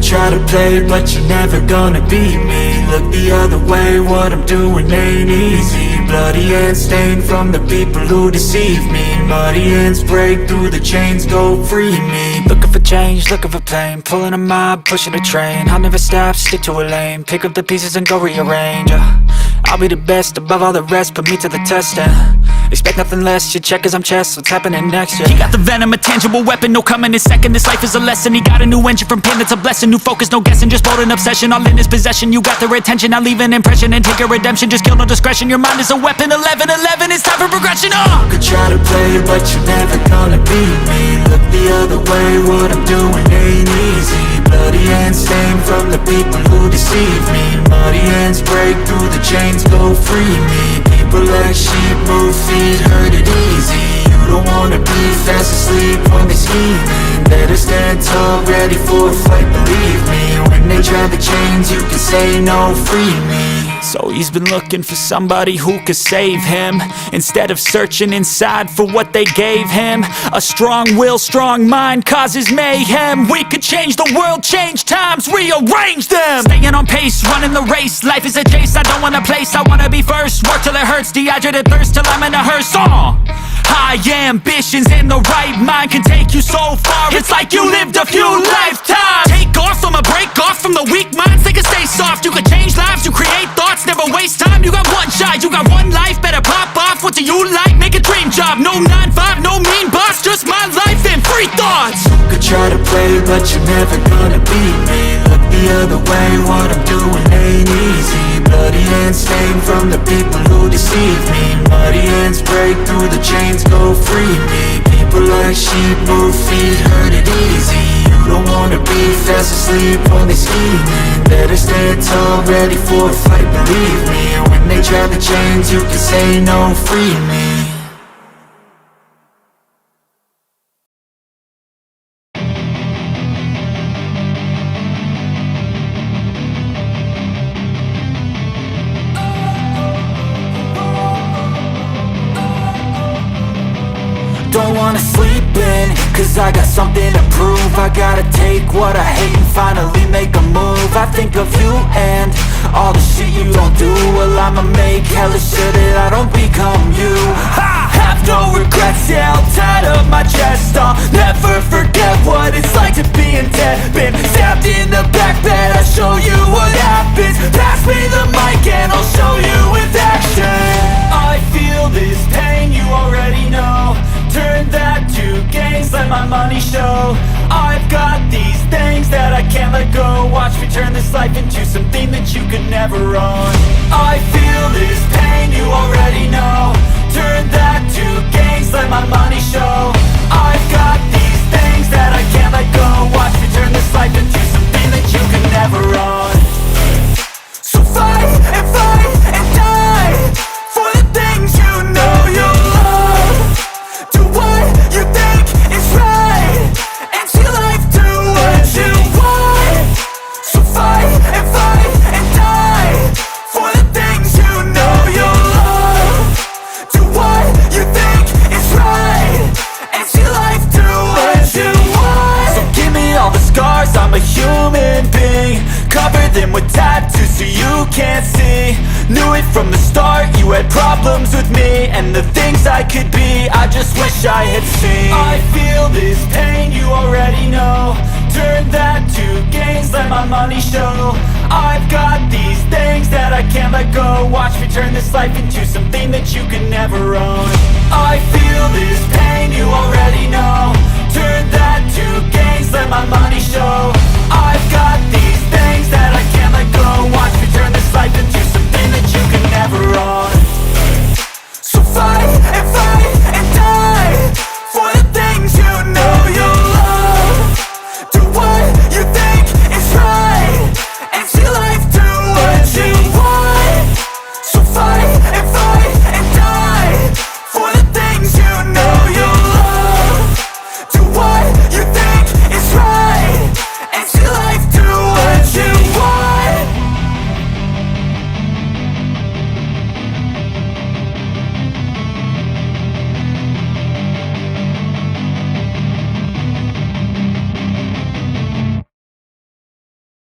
try to play, but you're never gonna beat me. Look the other way, what I'm doing ain't easy. Bloody hands stained from the people who deceive me. Muddy hands break through the chains, go free me. Looking for change, looking for pain, pulling a mob, pushing a train. I'll never stop, stick to a lane, pick up the pieces and go rearrange. I'll be the best above all the rest, put me to the test and expect nothing less, your check is I'm chess, what's happening next, yeah. He got the venom, a tangible weapon, no coming in second. This life is a lesson, he got a new engine from pain, that's a blessing. New focus, no guessing, just bold and obsession, all in his possession. You got their attention, I'll leave an impression and take your redemption. Just kill, no discretion, your mind is a weapon. 11-11, it's time for progression, You could try to play, but you're never gonna beat me. Look the other way, what I'm doing ain't easy. Bloody hands stained from the people who deceive me. Muddy hands break through the chains, go free me. People like sheep move feet, hurt it easy. You don't wanna be fast asleep when they scheming. Better stand tall, ready for a fight, believe me. When they try the chains, you can say no, free me. So he's been looking for somebody who could save him, instead of searching inside for what they gave him. A strong will, strong mind causes mayhem. We could change the world, change times, rearrange them. Staying on pace, running the race, life is a chase. I don't want a place, I wanna be first. Work till it hurts, dehydrated thirst till I'm in a hearse. High ambitions in the right mind can take you so far. It's like you lived a few lifetimes. Take off, I'ma break off from the weak minds. They can stay soft, you can change lives, you create thoughts, never waste time. You got one shot, you got one life, better pop off. What do you like? Make a dream job. No 9-5, no mean boss, just my life and free thoughts. You could try to play, but you're never gonna beat me. Look the other way, what I'm doing ain't easy. Bloody hands stained from the people who deceive me. Muddy hands break through the chains, go free me. People like sheep move feet, hurt it easy. You don't wanna be fast asleep when they scheming. Better stand tall, ready for a fight, believe me. When they try the chains, you can say no, free me. Don't wanna sleep in, cause I got something to prove. I gotta take what I hate and finally make a move. I think of you and all the shit you don't do. Well, I'ma make hella sure that I don't become you. I have no regrets, yeah, I'll tie up my chest. I'll never forget what it's like to be in debt. Been stabbed in the back bed, I'll show you what happens. Pass me the mic and I'll show you with action. I feel this pain, you already know. Turn that to gains, let my money show. I've got these things that I can't let go. Watch me turn this life into something that you could never own. I feel this pain, you already know. Turn that to gains, let my money show. I've got these things that I can't let go. Watch me turn this life into something that you could never own. So fight and die for the things you know you love. Do what you think is right, and see life do what you want. So fight and die for the things you know you love. Do what you think is right, and see life do what you want. So give me all the scars, I'm a human being. Cover them with tattoos so you can't see. Knew it from the start, you had problems with me and the things I could be, I just wish I had seen. I feel this pain, you already know. Turn that to gains, let my money show. I've got these things that I can't let go. Watch me turn this life into something that you can never own.